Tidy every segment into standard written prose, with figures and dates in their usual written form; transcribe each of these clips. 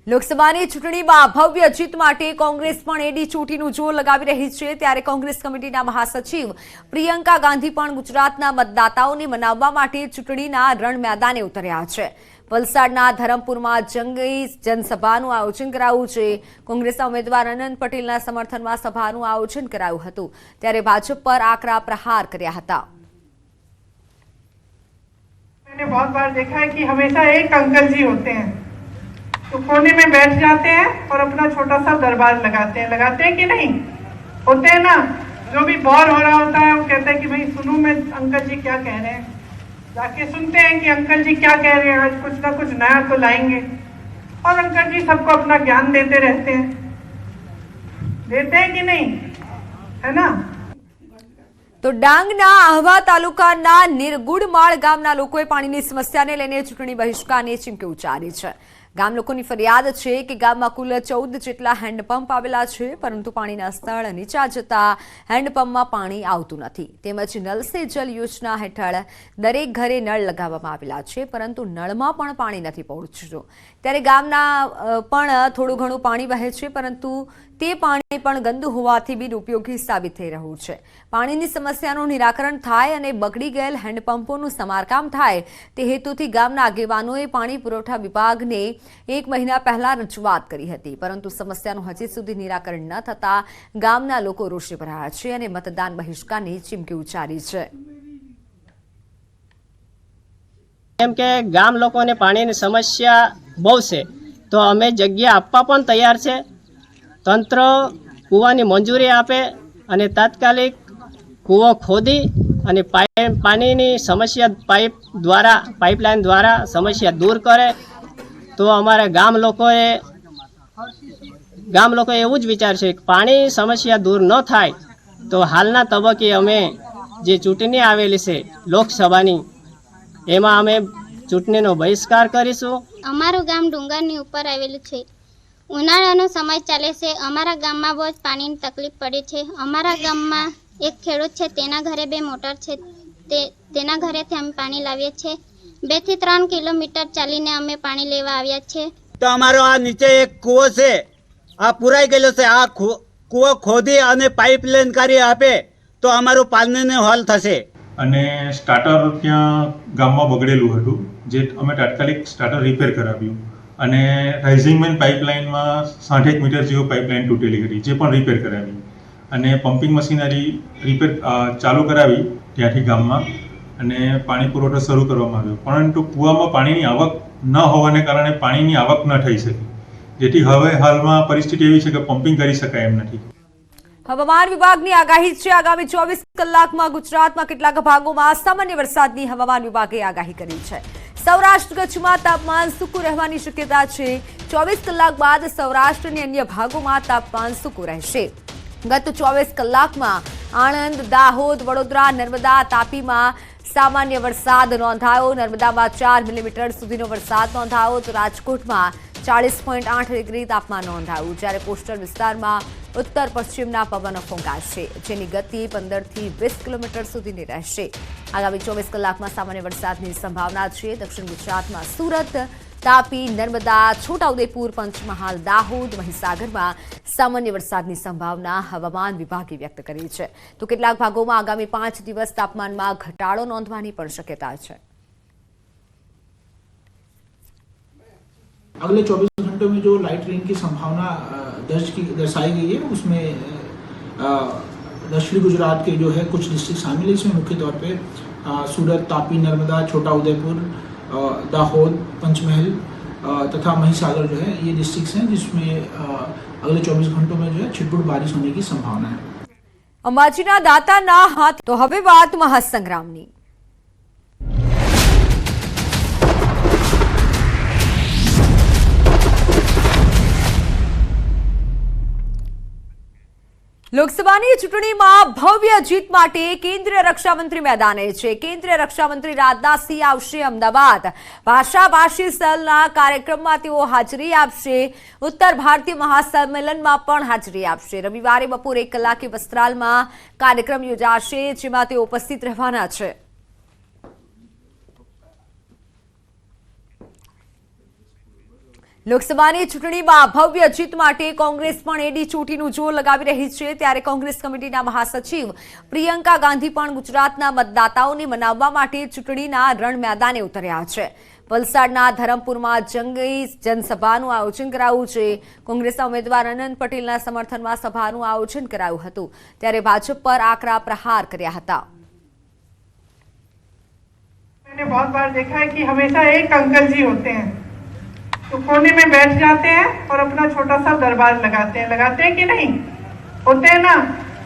લોકસભાની ચૂંટણીમાં ભવ્ય જીત માટે કોંગ્રેસ પણ એડી ચોટીનું જોર લગાવી રહી છે ત્યારે કોંગ્રેસ કમિટીના મહાસચિવ પ્રિયંકા ગાંધી પણ ગુજરાતના મતદાતાઓને મનાવવા માટે ચૂંટણીના રણ મેદાને ઉતર્યા છે। વલસાડના ધરમપુરમાં જંગી જનસભાનું આયોજન કરાયું છે। કોંગ્રેસના ઉમેદવાર અનંત પટેલના સમર્થનમાં સભાનું આયોજન કરાયું હતું ત્યારે ભાજપ પર આકરા પ્રહાર કર્યા હતા। मैंने बहुत बार देखा है कि हमेशा एक अंकल जी होते हैं तो कोने में बैठ जाते हैं और अपना छोटा सा दरबार लगाते हैं कि नहीं होते हैं ना। जो भी बोर हो रहा होता है वो कहते हैं कि भाई सुनूं मैं अंकल जी क्या कह रहे हैं, जाके सुनते हैं कि अंकल जी क्या कह रहे हैं, आज कुछ ना कुछ नया तो लाएंगे। और अंकल जी सबको अपना ज्ञान देते रहते हैं कि नहीं, है ना। तो डांगना आहवा तालुकाना निरगुड़माळ गामना लोकोए पाणीनी समस्याने लईने चूंटणी बहिष्कारनी चीमकी उच्चारी छे। गाम लोकोनी फरियाद छे कि गाममां कुल 14 जेटला हेन्डपंप आवेला छे परंतु पाणीना स्तर नीचा जता हेन्डपंपमां पाणी आवतुं नथी। तेमज नल से जल योजना हेठळ दरेक घरे नळ लगाववामां आवेला छे परंतु नळमां पण पाणी नथी पहोंचતું। त्यारे गामना पण थोडું ઘણું पाणी वहे छे परंतु તે પાણી પણ ગંદુ હોવાથી બિનઉપયોગી સાબિત થઈ રહ્યું છે। પાણીની સમસ્યાનું નિરાકરણ થાય અને બગડી ગયેલ હેન્ડપંપોનું સમારકામ થાય તે હેતુથી ગામના આગેવાનોએ પાણી પુરવઠા વિભાગને 1 મહિના પહેલા રજૂઆત કરી હતી પરંતુ સમસ્યાનું હજી સુધી નિરાકરણ ન થતા ગામના લોકો રોષે ભરાયા છે અને મતદાન બહિષ્કારની ચીમકી ઉચ્ચારી છે। કેમ કે ગામ લોકોને પાણીની સમસ્યા બહુ છે તો અમે જગ્યા આપવા પણ તૈયાર છે। તંત્ર કૂવાની મંજૂરી આપે અને તાત્કાલિક કૂવો ખોદી અને પાણીની સમસ્યા પાઇપલાઇન દ્વારા સમસ્યા दूर કરે તો અમારા ગામ લોકોએ એવું જ વિચાર છે કે પાણી સમસ્યા दूर ન થાય તો હાલના તબક્કે અમે જે ચૂંટણી આવેલી છે લોકસભાની એમાં અમે ચૂંટણીનો બહિષ્કાર કરીશું। અમારું ગામ ડુંગરની ઉપર આવેલું છે। ઉનાળાનો સમય ચાલે છે। અમારા ગામમાં બહુ જ પાણીની તકલીફ પડે છે। અમારા ગામમાં એક ખેડૂત છે તેના ઘરે 2 મોટર છે તેના ઘરેથી અમે પાણી લાવીએ છીએ। 2 થી 3 કિલોમીટર ચાલીને અમે પાણી લેવા આવ્યા છીએ। તો અમારો આ નીચે એક કૂવો છે આ પુરાઈ ગયેલો છે। આ કૂવો ખોદી અને પાઇપલાઇન કરી આપે તો અમારું પાણીનો હલ થશે। અને સ્ટાર્ટર ત્યાં ગામમાં બગડેલું હતું જે અમે તાત્કાલિક સ્ટાર્ટર રિપેર કરાવ્યું અને રાઇઝિંગ મેન પાઇપલાઇનમાં 60 મીટર જેવો પાઇપલાઇન તૂટેલી હતી જે પણ રિપેર કરાવી અને પમ્પિંગ મશીનરી રિપેર ચાલુ કરાવી ત્યાંથી ગામમાં અને પાણી પુરવઠો શરૂ કરવામાં આવ્યો પરંતુ કૂવામાં પાણીની આવક ન હોવાને કારણે પાણીની આવક ન થઈ શકી જેથી હવે હાલમાં પરિસ્થિતિ એવી છે કે પમ્પિંગ કરી શકાય એમ નથી। હવામાન વિભાગની આગાહી છે આગામી 24 કલાકમાં ગુજરાતમાં કેટલાક ભાગોમાં સામાન્ય વરસાદની હવામાન વિભાગે આગાહી કરી છે। સૌરાષ્ટ્ર કચ્છમાં તાપમાન સૂકું રહેવાની શક્યતા છે। 24 કલાક બાદ સૌરાષ્ટ્ર અને અન્ય ભાગોમાં તાપમાન સૂકું રહેશે। ગત 24 કલાકમાં આણંદ, દાહોદ, વડોદરા, નર્મદા, તાપીમાં સામાન્ય વરસાદ નોંધાયો। નર્મદામાં 4 મિલીમીટર સુધીનો વરસાદ નોંધાયો તો રાજકોટમાં 40.8 ડિગ્રી તાપમાન નોંધાયું જ્યારે કોસ્ટલ વિસ્તારમાં ઉત્તર પશ્ચિમના પવનો ફૂંકાશે જેની ગતિ 15 થી 20 કિલોમીટર સુધીની રહેશે। આગામી 24 કલાકમાં સામાન્ય વરસાદની સંભાવના છે। દક્ષિણ ગુજરાતમાં સુરત, તાપી, નર્મદા, છોટાઉદેપુર, પંચમહાલ, દાહોદ, મહીસાગરમાં સામાન્ય વરસાદની સંભાવના હવામાન વિભાગે વ્યક્ત કરી છે તો કેટલાક ભાગોમાં આગામી 5 દિવસ તાપમાનમાં ઘટાડો નોંધવાની પણ શક્યતા છે। अगले 24 घंटों में जो लाइट रेन की संभावना दर्शाई गई है उसमें दक्षिणी गुजरात के जो है कुछ डिस्ट्रिक्ट शामिल है। इसमें मुख्य तौर पे सूरत, तापी, नर्मदा, छोटा उदयपुर, दाहोद, पंचमहल तथा महिसागर जो है ये डिस्ट्रिक्ट्स हैं जिसमें अगले 24 घंटों में जो है छिटपुट बारिश होने की संभावना है। अंबाजीना दाताना हाथ तो हवे बात महासंग्रामनी। લોકસભાની ચૂંટણીમાં ભવ્ય જીત માટે કેન્દ્રીય રક્ષામંત્રી મેદાને છે। કેન્દ્રીય રક્ષામંત્રી રાજનાથ સિંહ આવશે અમદાવાદ। ભાષાભાષી સેલના કાર્યક્રમમાં તેઓ હાજરી આપશે। ઉત્તર ભારતીય મહાસંમેલનમાં પણ હાજરી આપશે। રવિવારે બપોરે 1 કલાકે વસ્ત્રાલમાં કાર્યક્રમ યોજાશે જેમાં તેઓ ઉપસ્થિત રહેવાના છે। લોકસભાની ચૂંટણીમાં ભવ્ય જીત માટે કોંગ્રેસ પણ એડી ચોટીનું જોર લગાવી રહી છે, ત્યારે કોંગ્રેસ કમિટીના મહાસચિવ પ્રિયંકા ગાંધી પણ ગુજરાતના મતદાતાઓને મનાવવા માટે ચૂંટણીના રણ મેદાને ઉતર્યા છે. વલસાડના ધરમપુરમાં જંગી જનસભાનું આયોજન કરાયું છે. કોંગ્રેસના ઉમેદવાર અનંત પટેલના સમર્થનમાં સભાનું આયોજન કરાયું હતું, ત્યારે ભાજપ પર આકરા પ્રહાર કર્યા હતા. मैंने बहुत बार देखा है कि हमेशा एक अंकल जी होते हैं तो कोने में बैठ जाते हैं और अपना छोटा सा दरबार लगाते हैं कि नहीं? होते हैं ना,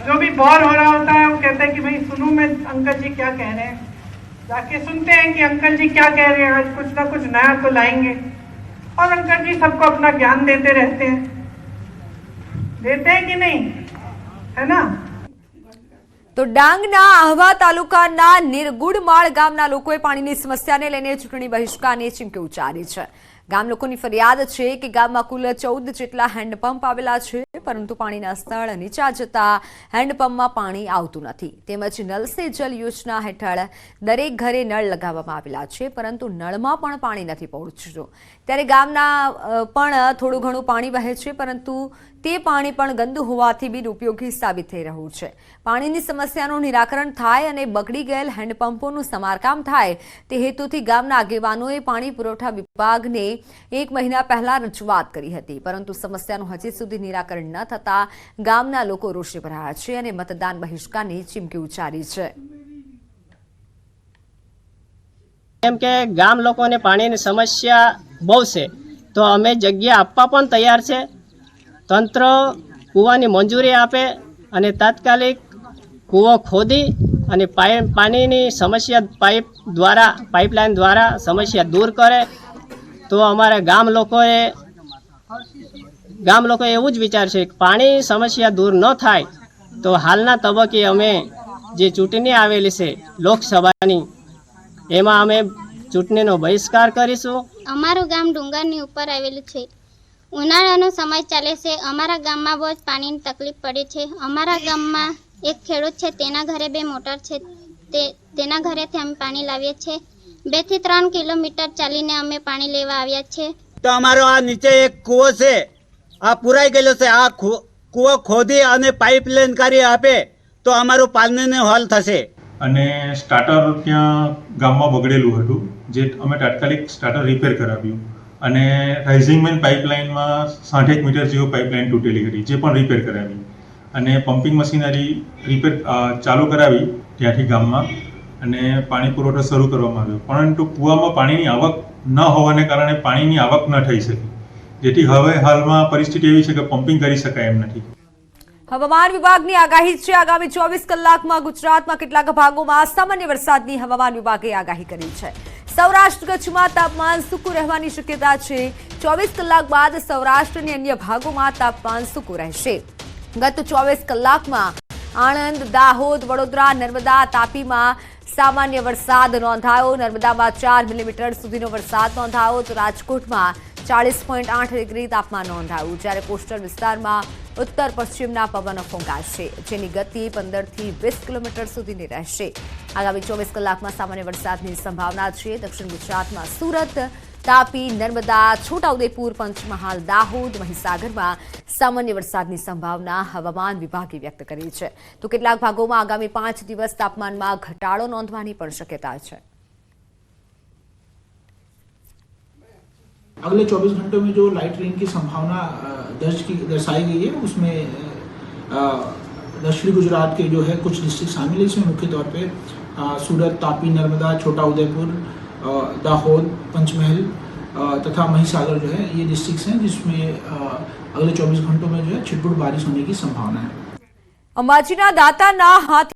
जो भी बोर हो रहा होता है वो कहते हैं कि भाई सुनूं मैं अंकल जी क्या कह रहे हैं. जाके सुनते हैं कि अंकल जी क्या कह रहे हैं, आज कुछ ना कुछ नया तो लाएंगे. और अंकल जी सबको अपना ज्ञान देते रहते हैं कि नहीं, है ना? તો ડાંગના આહવા તાલુકાના નિરગુડમાળ ગામના લોકોએ પાણીની સમસ્યાને લઈને ચૂંટણી બહિષ્કારની ચીમકી ઉચ્ચારી છે. ગામ લોકોની ફરિયાદ છે કે ગામમાં કુલ 14 જેટલા હેન્ડપંપ આવેલા છે, પરંતુ પાણીના સ્તર નીચા જતા હેન્ડપંપમાં પાણી આવતું નથી. તેમજ નલ સે જલ યોજના હેઠળ દરેક ઘરે નળ લગાવવામાં આવેલા છે, પરંતુ નળમાં પણ પાણી નથી પહોંચતું. ત્યારે ગામના પણ થોડું ઘણું પાણી વહે છે, પરંતુ તે પાણી પણ ગંદુ હોવાથી બિનઉપયોગી સાબિત થઈ રહ્યું છે. પાણીની સમસ્યાનું નિરાકરણ થાય અને બગડી ગયેલ હેન્ડપંપોનું સમારકામ થાય તે હેતુથી ગામના આગેવાનોએ પાણી પુરવઠા વિભાગને 1 મહિના પહેલા રજૂઆત કરી હતી, પરંતુ સમસ્યાનું હજી સુધી નિરાકરણ ન થતા ગામના લોકો રોષે ભરાયા છે અને મતદાન બહિષ્કારની ચીમકી ઉચ્ચારી છે. કેમ કે ગામ લોકોને પાણીની સમસ્યા બહુ છે, તો અમે જગ્યા આપવા પણ તૈયાર છે. તંત્ર કૂવાની મંજૂરી આપે અને તાત્કાલિક કૂવો ખોદી અને પાણીની સમસ્યા પાઇપલાઇન દ્વારા સમસ્યા દૂર કરે. તો અમારા ગામ લોકોએ એવું જ વિચાર છે કે પાણી સમસ્યા દૂર ન થાય તો હાલના તબક્કે અમે જે ચૂંટણી આવેલી છે લોકસભાની, એમાં અમે ચૂંટણીનો બહિષ્કાર કરીશું. અમારું ગામ ડુંગરની ઉપર આવેલું છે. ઉનાળાનો સમય ચાલે છે. અમારા ગામમાં બહુ જ પાણીની તકલીફ પડે છે. અમારા ગામમાં એક ખેડૂત છે, તેના ઘરે 2 મોટર છે. તેના ઘરેથી અમે પાણી લાવીએ છીએ. 2 થી 3 કિલોમીટર ચાલીને અમે પાણી લેવા આવ્યા છીએ. તો અમારો આ નીચે એક કૂવો છે, આ પુરાઈ ગયેલો છે. આ કૂવો ખોદી અને પાઇપલાઇન કરી આપે તો અમારું પાણીનો હલ થશે. અને સ્ટાર્ટર ત્યાં ગામમાં બગડેલું હતું, જે અમે તાત્કાલિક સ્ટાર્ટર રિપેર કરાવ્યું. અને રાઇઝિંગ મેન પાઇપલાઇનમાં 60 મીટર જેવો પાઇપલાઇન તૂટેલી હતી, જે પણ રિપેર કરાવી. અને પમ્પિંગ મશીનરી રિપેર ચાલુ કરાવી ત્યાંથી ગામમાં, અને પાણી પુરવઠો શરૂ કરવામાં આવ્યો. પરંતુ કૂવામાં પાણીની આવક ન હોવાને કારણે પાણીની આવક ન થઈ શકી, જેથી હવે હાલમાં પરિસ્થિતિ એવી છે કે પમ્પિંગ કરી શકાય એમ નથી. હવામાન વિભાગની આગાહી છે. આગામી 24 કલાકમાં ગુજરાતમાં કેટલાક ભાગોમાં સામાન્ય વરસાદની હવામાન વિભાગે આગાહી કરી છે. સૌરાષ્ટ્ર કચ્છમાં તાપમાન સૂકું રહેવાની શક્યતા છે. 24 કલાક બાદ સૌરાષ્ટ્ર અને અન્ય ભાગોમાં તાપમાન સૂકું રહેશે. ગત 24 કલાકમાં આણંદ, દાહોદ, વડોદરા, નર્મદા, તાપીમાં સામાન્ય વરસાદ નોંધાયો. નર્મદામાં 4 મિલીમીટર સુધીનો વરસાદ નોંધાયો, તો રાજકોટમાં 40.8 ડિગ્રી તાપમાન નોંધાયું. જ્યારે કોસ્ટલ વિસ્તારમાં ઉત્તર પશ્ચિમના પવનો ફૂંકાશે, જેની ગતિ 15 થી 20 કિલોમીટર સુધીની રહેશે. આગામી 24 કલાકમાં સામાન્ય વરસાદની સંભાવના છે. દક્ષિણ ગુજરાતમાં સુરત, તાપી, નર્મદા, છોટાઉદેપુર, પંચમહાલ, દાહોદ, મહીસાગરમાં સામાન્ય વરસાદની સંભાવના હવામાન વિભાગે વ્યક્ત કરી છે. તો કેટલાક ભાગોમાં આગામી 5 દિવસ તાપમાનમાં ઘટાડો નોંધવાની પણ શક્યતા છે. अगले 24 घंटों में जो लाइट रेन की संभावना दर्शाई गई है, उसमें दक्षिणी गुजरात के जो है कुछ डिस्ट्रिक्ट शामिल है. इसमें मुख्य तौर पे सूरत, तापी, नर्मदा, छोटा उदयपुर, दाहोद, पंचमहल तथा महिसागर जो है ये डिस्ट्रिक्ट हैं, जिसमें अगले 24 घंटों में जो है छिटपुट बारिश होने की संभावना है. અંબાજીના દાતાના હાથી